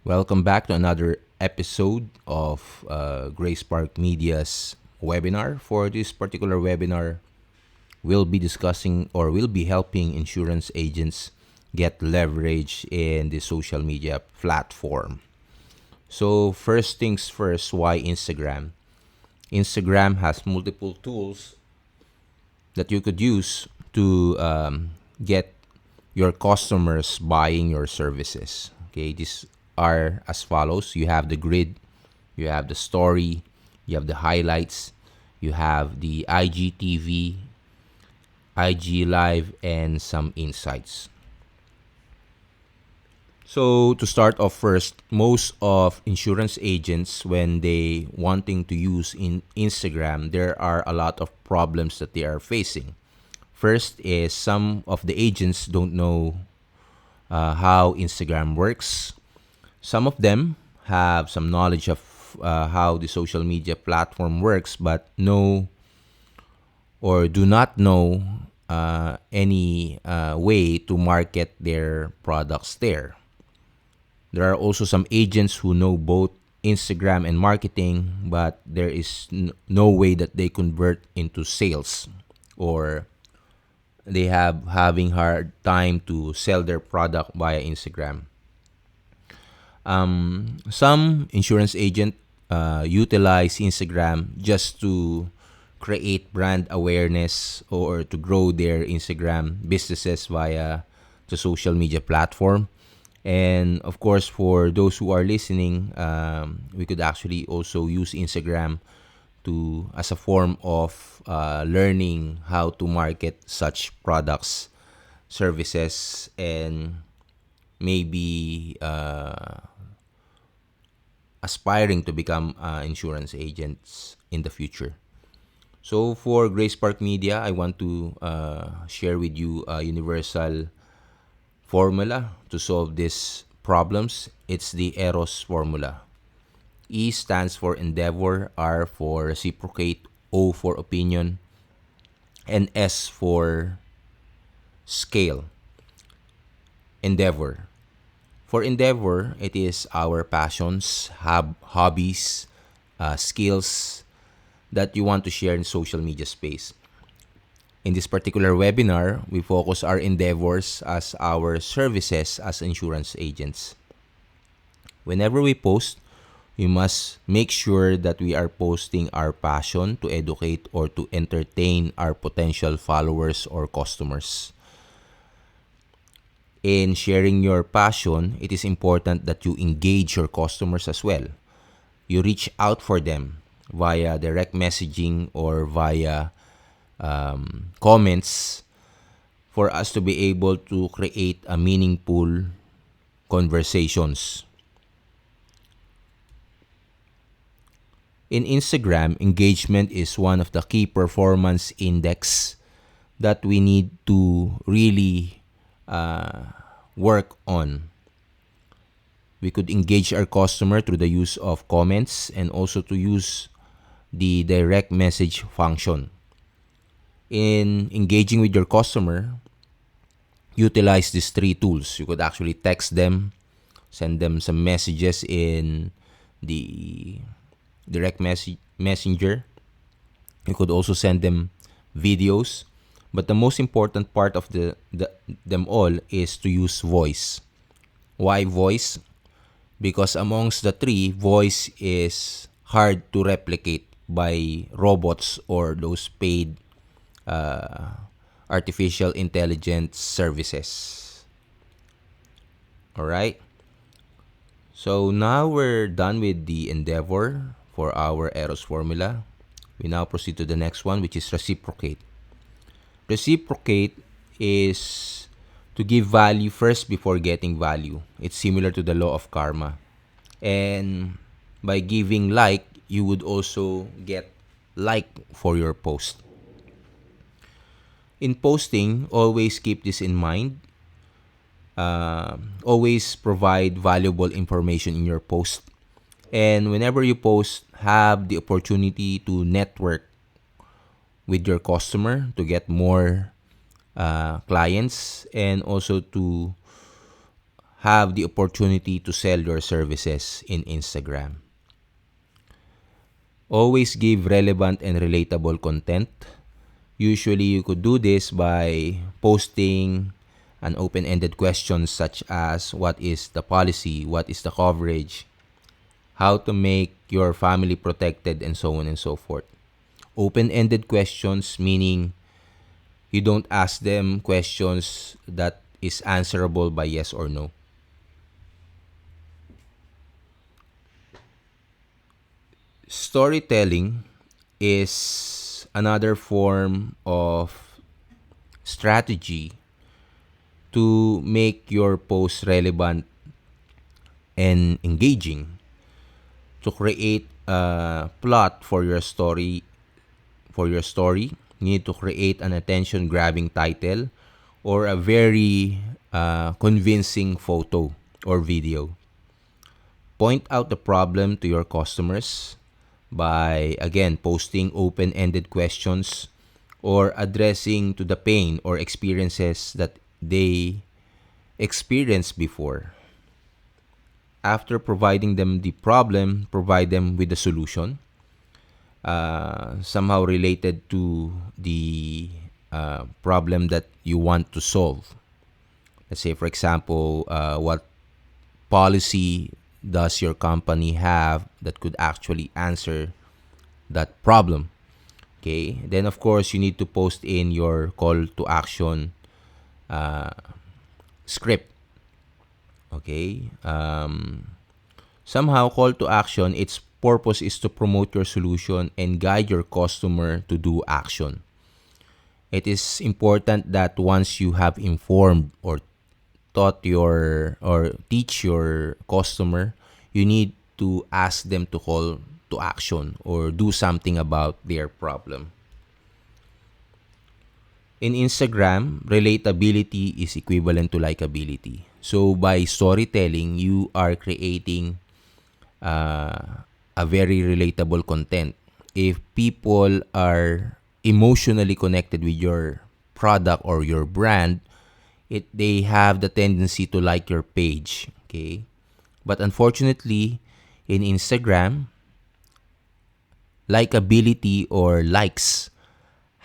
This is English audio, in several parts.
Welcome back to another episode of Grace Park Media's webinar. For this particular webinar, we'll be discussing or we'll be helping insurance agents get leverage in the social media platform. So, first things first, why Instagram? Instagram has multiple tools that you could use to get your customers buying your services. Okay, these are as follows: you have the grid, you have the story, you have the highlights, you have the IGTV, IG Live, and some insights. So to start off first, most of insurance agents when they wanting to use in Instagram, there are a lot of problems that they are facing. First is some of the agents don't know how Instagram works. Some of them have some knowledge of how the social media platform works, but know or do not know any way to market their products there. There are also some agents who know both Instagram and marketing, but there is no way that they convert into sales, or they have having hard time to sell their product via Instagram. Some insurance agent utilize Instagram just to create brand awareness or to grow their Instagram businesses via the social media platform. And of course, for those who are listening, we could actually also use Instagram to as a form of learning how to market such products, services, and maybe aspiring to become insurance agents in the future. So for Grace Park Media, I want to share with you a universal formula to solve these problems. It's the EROS formula. E stands for endeavor, R for reciprocate, O for opinion, and S for scale. Endeavor. For endeavor, it is our passions, hobbies, skills that you want to share in social media space. In this particular webinar, we focus our endeavors as our services as insurance agents. Whenever we post, we must make sure that we are posting our passion to educate or to entertain our potential followers or customers. In sharing your passion, it is important that you engage your customers as well. You reach out for them via direct messaging or via comments for us to be able to create a meaningful conversations. In Instagram, engagement is one of the key performance index that we need to really work on. We could engage our customer through the use of comments and also to use the direct message function. In engaging with your customer, utilize these three tools. You could actually text them, send them some messages in the direct messenger. You could also send them videos. But the most important part of them all is to use voice. Why voice? Because amongst the three, voice is hard to replicate by robots or those paid artificial intelligence services. All right. So now we're done with the endeavor for our Eros formula. We now proceed to the next one, which is reciprocate. Reciprocate is to give value first before getting value. It's similar to the law of karma. And by giving like, you would also get like for your post. In posting, always keep this in mind. Always provide valuable information in your post. And whenever you post, have the opportunity to network with your customer to get more clients and also to have the opportunity to sell your services in Instagram. Always give relevant and relatable content. Usually, you could do this by posting an open-ended question such as what is the policy, what is the coverage, how to make your family protected, and so on and so forth. Open-ended questions meaning you don't ask them questions that is answerable by yes or no. Storytelling is another form of strategy to make your post relevant and engaging. To create a plot for your story, you need to create an attention-grabbing title or a very convincing photo or video. Point out the problem to your customers by, again, posting open-ended questions or addressing to the pain or experiences that they experienced before. After providing them the problem, provide them with the solution, somehow related to the problem that you want to solve. Let's say, for example, what policy does your company have that could actually answer that problem? Okay. Then, of course, you need to post in your call to action uh, script. Okay. Somehow, call to action, its purpose is to promote your solution and guide your customer to do action. It is important that once you have informed or taught your or teach your customer, you need to ask them to call to action or do something about their problem. In Instagram, relatability is equivalent to likability. So by storytelling, you are creating a very relatable content. If people are emotionally connected with your product or your brand, they have the tendency to like your page. Okay, but unfortunately, in Instagram, likability or likes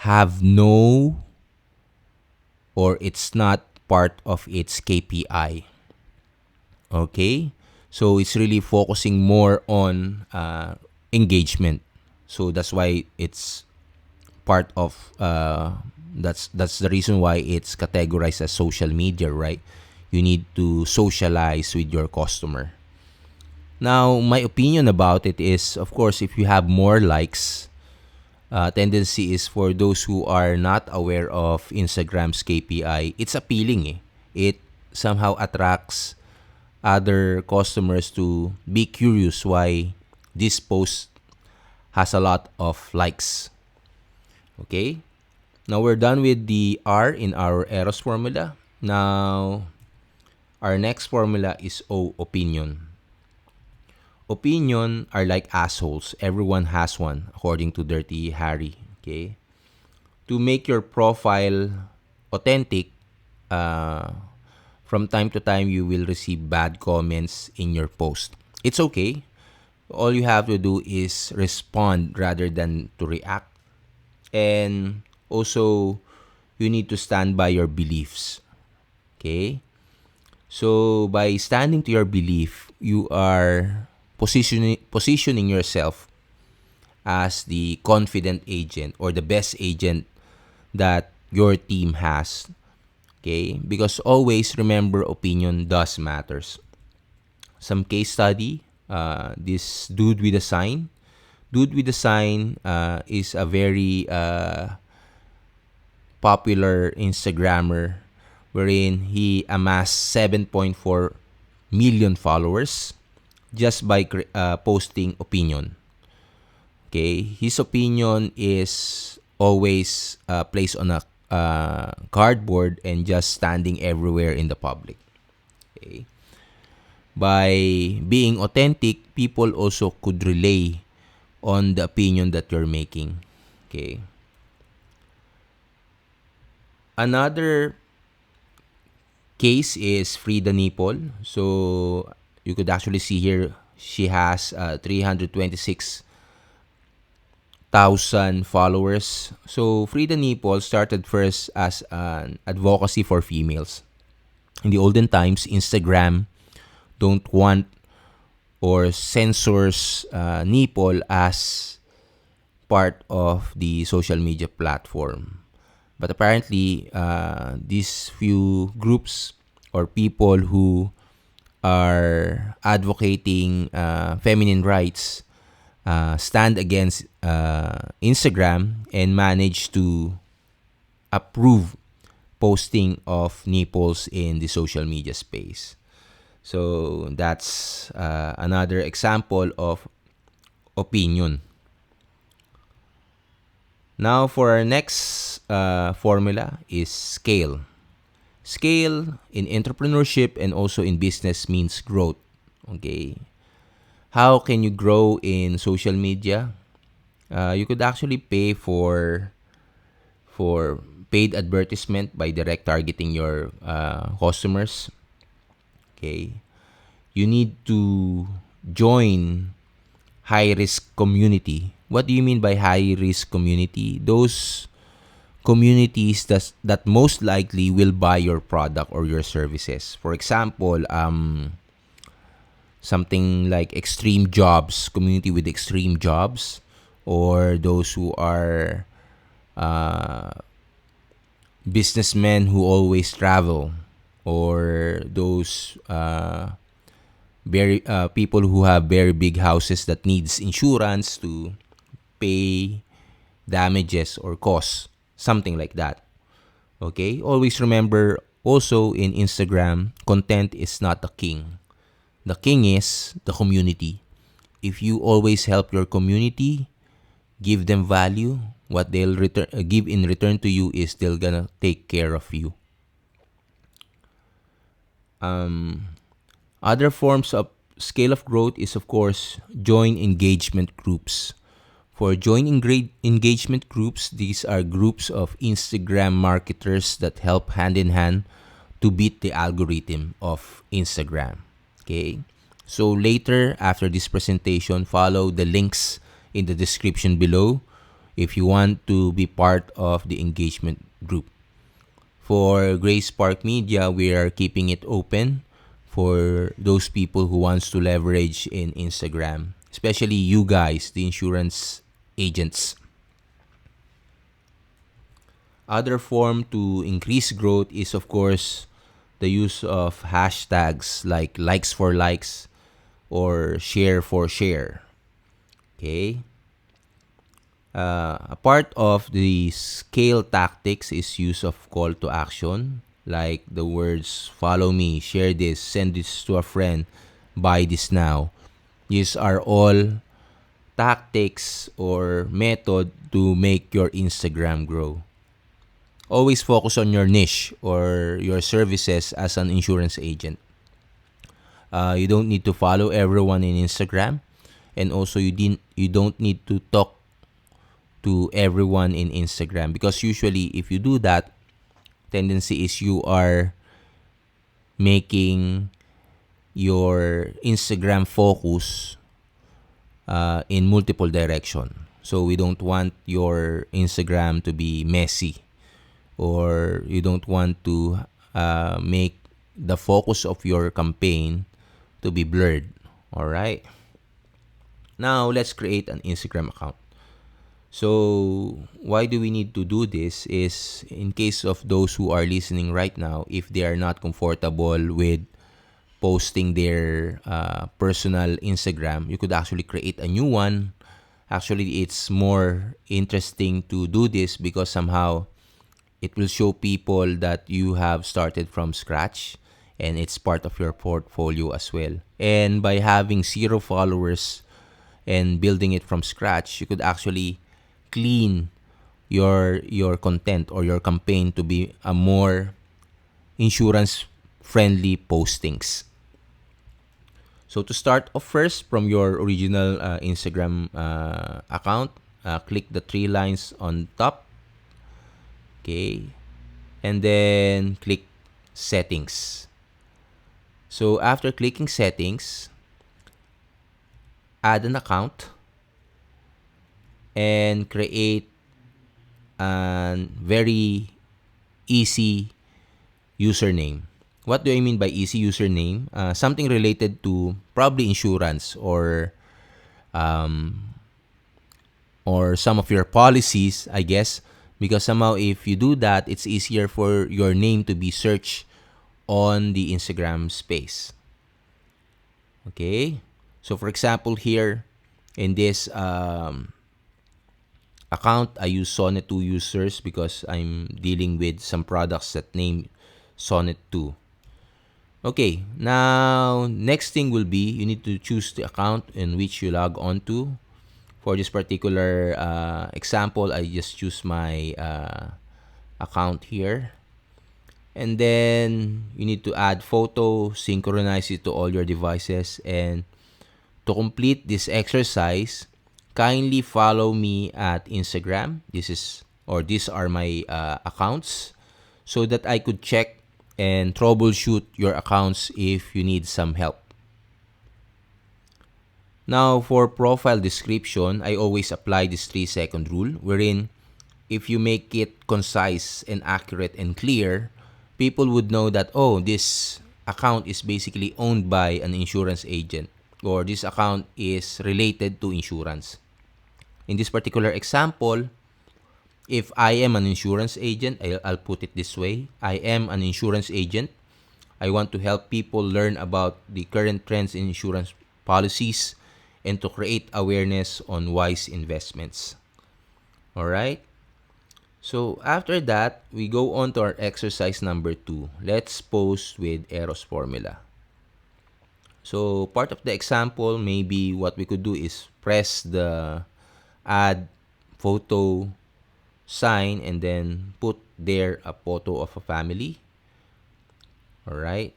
have no, or it's not part of its KPI. Okay, so it's really focusing more on engagement. So that's why it's part of that's the reason why it's categorized as social media, right? You need to socialize with your customer. Now, my opinion about it is, of course, if you have more likes, tendency is for those who are not aware of Instagram's KPI, it's appealing. It somehow attracts other customers to be curious why this post has a lot of likes. Okay? Now we're done with the R in our Eros formula. Now, our next formula is O, opinion. Opinion are like assholes. Everyone has one, according to Dirty Harry. Okay? To make your profile authentic, uh, from time to time you will receive bad comments in your post. It's okay. All you have to do is respond rather than to react. And also, you need to stand by your beliefs. Okay? So, by standing to your belief, you are positioning yourself as the confident agent or the best agent that your team has. Okay? Because always remember, opinion does matters. Some case study, this dude with a sign. Dude with a sign is a very popular Instagrammer wherein he amassed 7.4 million followers just by posting opinion. Okay, his opinion is always placed on a cardboard and just standing everywhere in the public. Okay, by being authentic, people also could relay on the opinion that you're making. Okay, another case is Frida Nipol. So you could actually see here she has 326,000 followers. So Frida Nipol started first as an advocacy for females. In the olden times, Instagram don't want or censors nipple as part of the social media platform. But apparently, these few groups or people who are advocating feminine rights stand against Instagram and manage to approve posting of nipples in the social media space. So that's another example of opinion. Now for our next formula is scale. Scale in entrepreneurship and also in business means growth. Okay. How can you grow in social media? You could actually pay for paid advertisement by direct targeting your customers. Okay. You need to join high risk community. What do you mean by high risk community? Those communities that most likely will buy your product or your services. For example, something like extreme jobs, community with extreme jobs, or those who are uh, businessmen who always travel, or those very people who have very big houses that needs insurance to pay damages or costs, something like that. Okay, always remember also in Instagram, content is not the king. The king is the community. If you always help your community, give them value, what they'll give in return to you is they're gonna take care of you. Other forms of scale of growth is, of course, join engagement groups. For engagement groups, these are groups of Instagram marketers that help hand in hand to beat the algorithm of Instagram. Okay? So later, after this presentation, follow the links in the description below if you want to be part of the engagement group. For Grace Park Media, we are keeping it open for those people who wants to leverage in Instagram, especially you guys, the insurance agents. Other form to increase growth is, of course, the use of hashtags like likes for likes or share for share. Okay. A part of the scale tactics is use of call to action, like the words follow me, share this, send this to a friend, buy this now. These are all tactics or method to make your Instagram grow. Always focus on your niche or your services as an insurance agent. You don't need to follow everyone in Instagram, and also you don't need to talk to everyone in Instagram, because usually if you do that, tendency is you are making your Instagram focus in multiple direction. So we don't want your Instagram to be messy, or you don't want to make the focus of your campaign to be blurred. All right. Now let's create an Instagram account. So why do we need to do this is in case of those who are listening right now, if they are not comfortable with posting their personal Instagram, you could actually create a new one. Actually, it's more interesting to do this because somehow it will show people that you have started from scratch and it's part of your portfolio as well. And by having zero followers and building it from scratch, you could actually clean your content or your campaign to be a more insurance friendly postings. So to start off first from your original Instagram account, click the three lines on top. Okay. And then click settings. So after clicking settings, add an account and create a very easy username. What do I mean by easy username? Something related to probably insurance um, or some of your policies, I guess, because somehow if you do that, it's easier for your name to be searched on the Instagram space. Okay? So for example here, in this account, I use Sonnet 2 users because I'm dealing with some products that name Sonnet 2. Okay, now next thing will be you need to choose the account in which you log on to. For this particular example, I just choose my account here. And then you need to add photo, synchronize it to all your devices. And to complete this exercise, kindly follow me at Instagram. These are my accounts so that I could check and troubleshoot your accounts if you need some help. Now, for profile description, I always apply this 3-second rule wherein if you make it concise and accurate and clear, people would know that, oh, this account is basically owned by an insurance agent or this account is related to insurance. In this particular example, if I am an insurance agent, I'll put it this way. I am an insurance agent. I want to help people learn about the current trends in insurance policies and to create awareness on wise investments. All right? So after that, we go on to our exercise number 2. Let's pose with Eros formula. So part of the example, maybe what we could do is press the add photo sign and then put there a photo of a family. All right?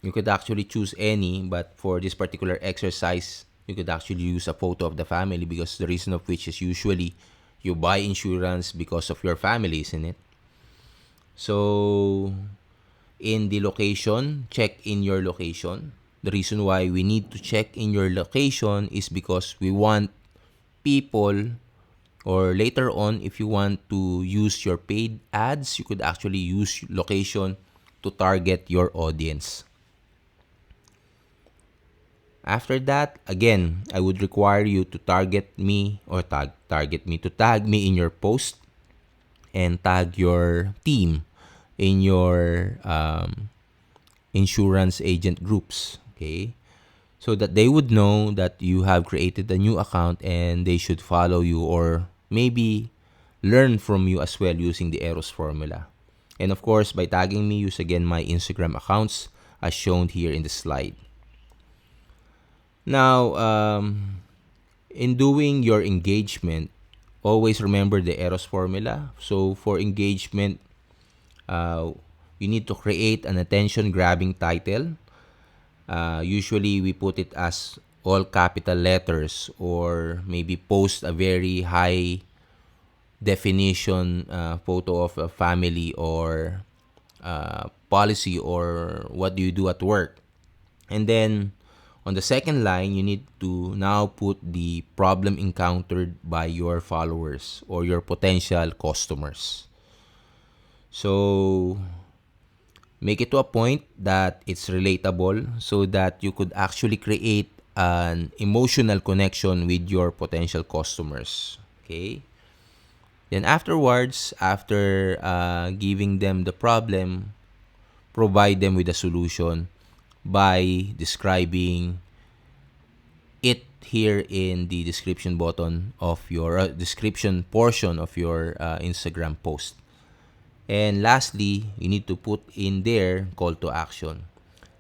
You could actually choose any, but for this particular exercise, you could actually use a photo of the family because the reason of which is usually you buy insurance because of your family, isn't it? So, in the location, check in your location. The reason why we need to check in your location is because we want people, or later on, if you want to use your paid ads, you could actually use location to target your audience. After that, again, I would require you to target me or to tag me in your post and tag your team in your insurance agent groups. Okay? So that they would know that you have created a new account and they should follow you or maybe learn from you as well using the Eros formula. And of course, by tagging me, use again my Instagram accounts as shown here in the slide. Now, in doing your engagement, always remember the Eros formula. So for engagement, you need to create an attention-grabbing title. Usually, we put it as all capital letters or maybe post a very high definition photo of a family or policy or what do you do at work. And then on the second line, you need to now put the problem encountered by your followers or your potential customers. So make it to a point that it's relatable so that you could actually create an emotional connection with your potential customers. Okay? Then afterwards, after giving them the problem, provide them with a solution by describing it here in the description button of your description portion of your Instagram post. And lastly, you need to put in there call to action.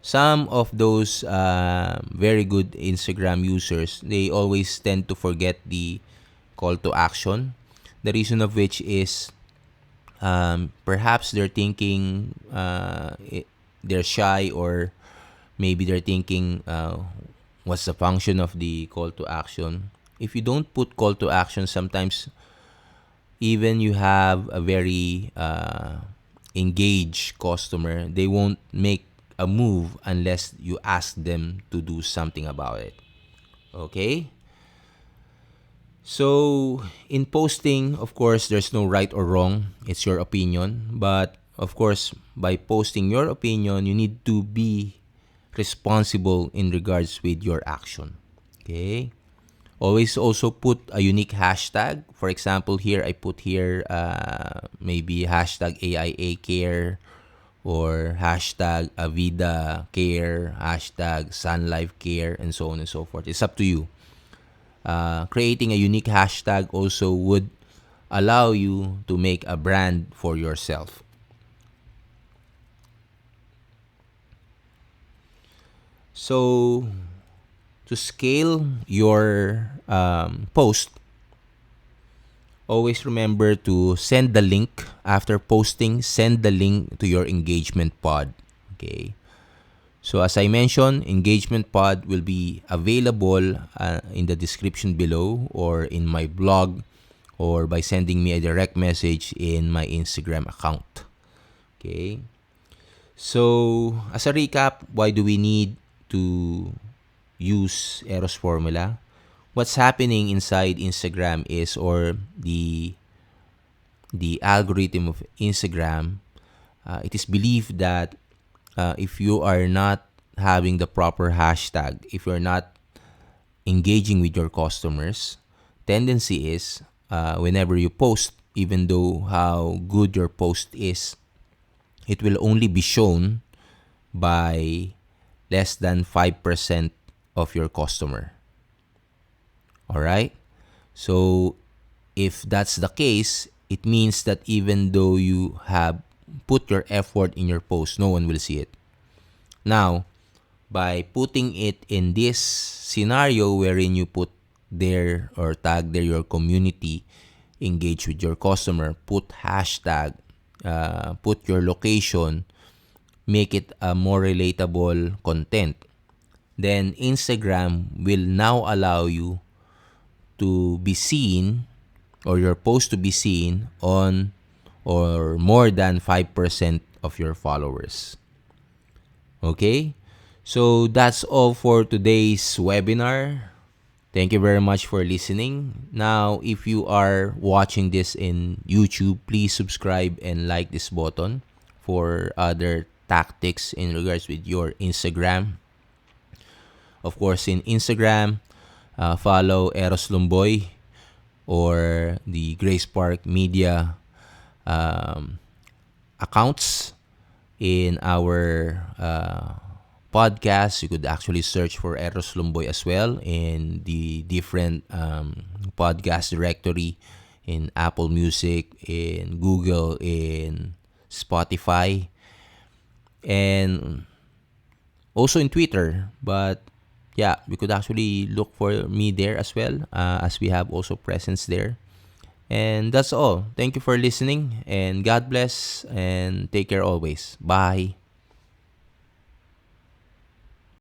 Some of those very good Instagram users, they always tend to forget the call to action. The reason of which is perhaps they're thinking they're shy or maybe they're thinking what's the function of the call to action. If you don't put call to action, sometimes even you have a very engaged customer, they won't make a move unless you ask them to do something about it. Okay? So, in posting, of course, there's no right or wrong. It's your opinion. But, of course, by posting your opinion, you need to be responsible in regards with your action. Okay? Always also put a unique hashtag. For example, here I put here maybe hashtag AIA care or hashtag Avida care, hashtag Sun Life care, and so on and so forth. It's up to you. Creating a unique hashtag also would allow you to make a brand for yourself. So, to scale your post, always remember to send the link after posting. Send the link to your engagement pod. Okay. So as I mentioned, engagement pod will be available in the description below or in my blog or by sending me a direct message in my Instagram account. Okay. So as a recap, why do we need to use Eros formula? What's happening inside Instagram is, or the algorithm of Instagram, it is believed that if you are not having the proper hashtag, if you're not engaging with your customers, tendency is whenever you post, even though how good your post is, it will only be shown by less than 5% of your customer. All right? So if that's the case, it means that even though you have put your effort in your post, no one will see it. Now, by putting it in this scenario wherein you put there or tag there your community, engage with your customer, put hashtag, put your location, make it a more relatable content, then Instagram will now allow you to be seen or your post to be seen on or more than 5% of your followers. Okay? So that's all for today's webinar. Thank you very much for listening. Now, if you are watching this in YouTube, please subscribe and like this button for other tactics in regards with your Instagram. Of course, in Instagram, follow Eros Lumboy or the Grace Park Media accounts. In our podcast, you could actually search for Eros Lumboy as well in the different podcast directory in Apple Music, in Google, in Spotify, and also in Twitter. But yeah, you could actually look for me there as well, as we have also presence there. And that's all. Thank you for listening, and God bless, and take care always. Bye.